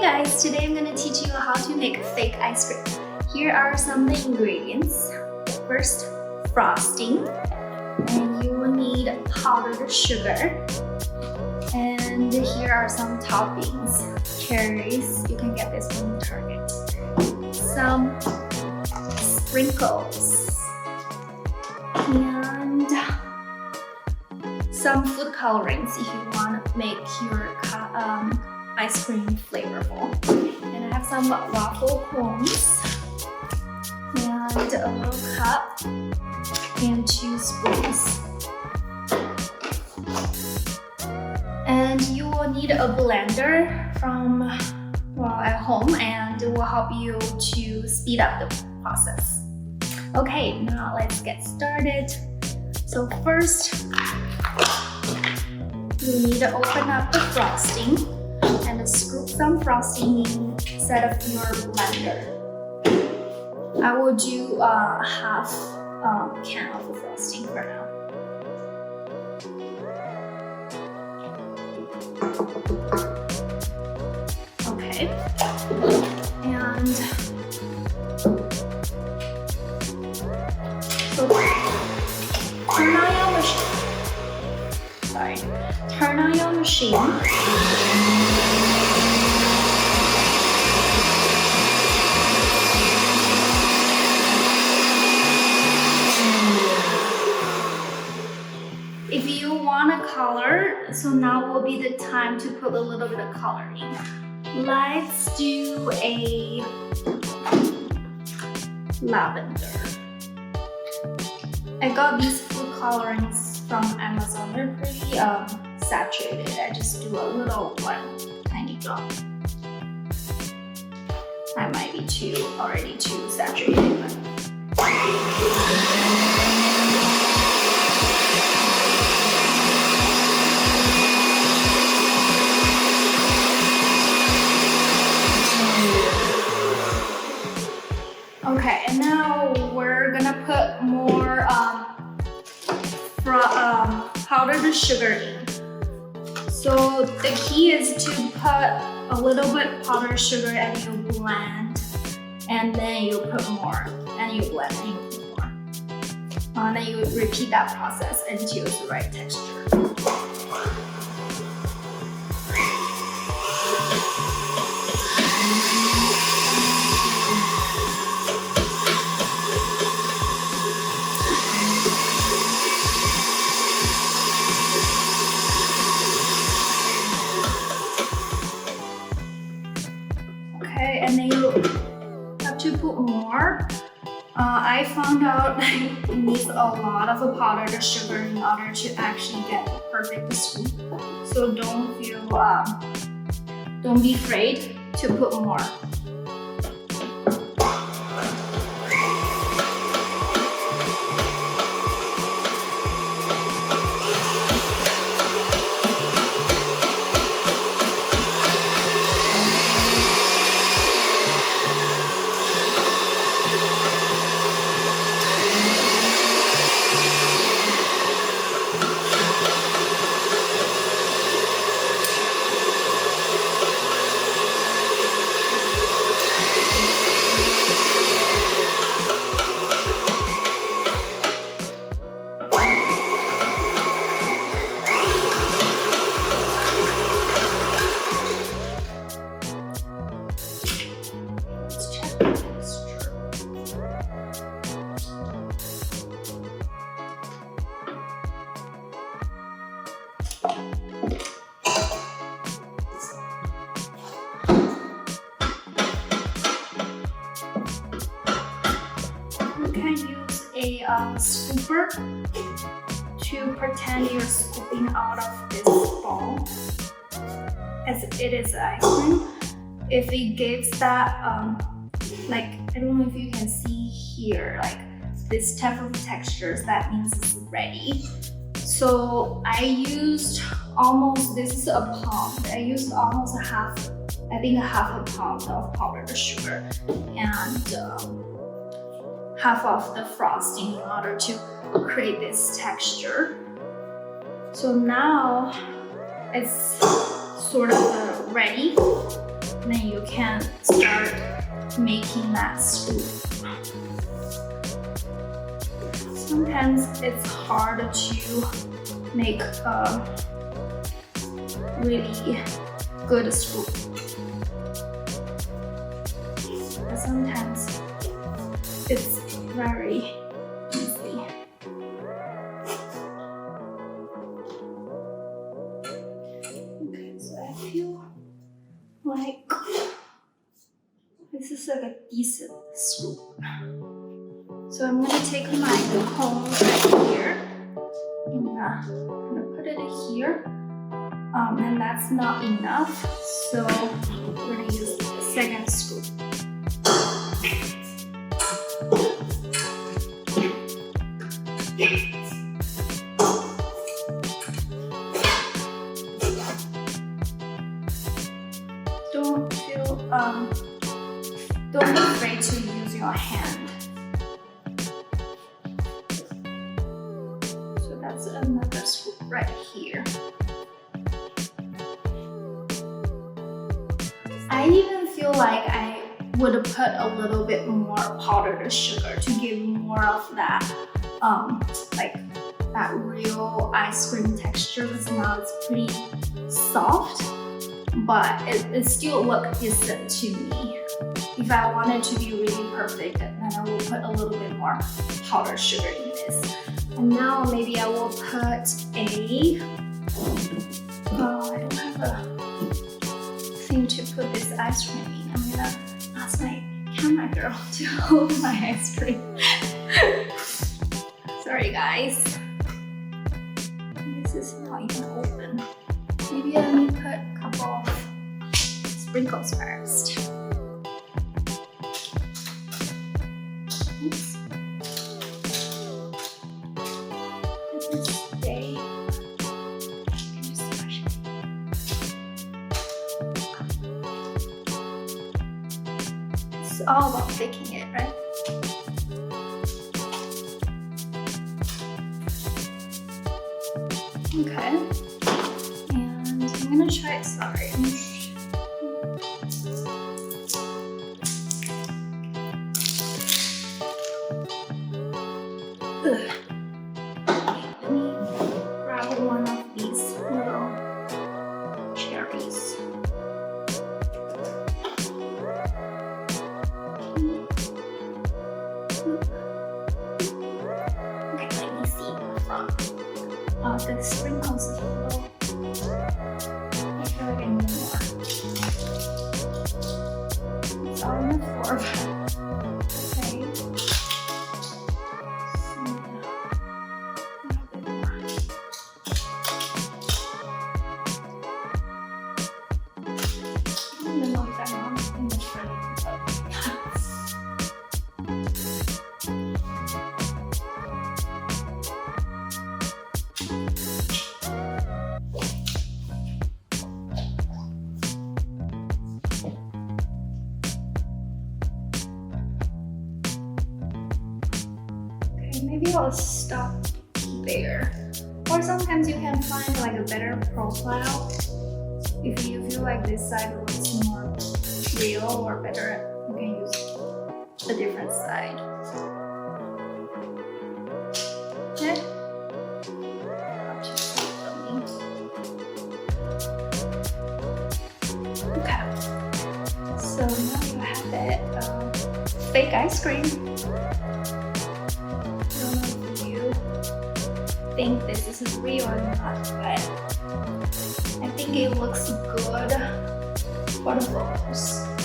guys, today I'm gonna teach you how to make fake ice cream. Here are some of the ingredients. First, frosting, and you will need powdered sugar. And here are some toppings. Cherries, you can get this from Target. Some sprinkles, and some food colorings if you want to make your ice cream flavorful. And I have some waffle cones and a little cup and 2 spoons. And you will need a blender from at home, and it will help you to speed up the process. Okay, now let's get started. So first, you need to open up the frosting and scoop some frosting inside of your blender. I will do half can of the frosting for now. Okay, and so turn on your machine. Turn on your machine. If you want a color, so now will be the time to put a little bit of color in. Let's do a lavender. I got these food colorings from Amazon. They're pretty saturated. I just do a little one tiny drop. That might be already too saturated. Okay, and now we're gonna put more powdered sugar in. So the key is to put a little bit powdered sugar and you blend, and then you put more, and you blend, and you put more. And then you repeat that process until it's the right texture. And then you have to put more. I found out it needs a lot of powdered sugar in order to actually get the perfect scoop. So don't be afraid to put more. You can use a scooper to pretend you're scooping out of this ball, as it is ice cream. If it gives that, like, I don't know if you can see here, like this type of textures, that means it's ready. So I used almost, this is a pound. I used almost half a pound of powdered sugar and half of the frosting in order to create this texture. So now it's sort of ready. then you can start making that scoop. Sometimes it's hard to make a really good scoop, but sometimes it's very easy. Okay, so I feel like this is like a decent scoop. So I'm gonna take my comb right here and I'm gonna put it here. And that's not enough, so we're gonna use the second scoop. Don't be afraid to use your hand. So that's another scoop right here. I even feel like I would put a little bit more powdered sugar to give more of that, like that real ice cream texture. Because now it's pretty soft, but it still looks decent to me. If I want it to be really perfect, then I will put a little bit more powdered sugar in this. And now maybe I will put a, I don't have a thing to put this ice cream in. I'm gonna ask my camera girl to hold my ice cream. Sorry guys. This is not even open. Maybe let me put a couple of sprinkles first. Oops. It's all about baking it, right? Okay. And I'm gonna try it, sorry. Ugh. Let me grab one of these little cherries. Okay, let me see the front. The sprinkles is a little. I feel like I need more. It's all on the floor. Okay. Maybe I'll stop there. Or sometimes you can find like a better profile. If you feel like this side looks more real or better, you can use a different side. Okay? Okay. So now you have that fake ice cream. Think this is real or not, but I think it looks good for the photos.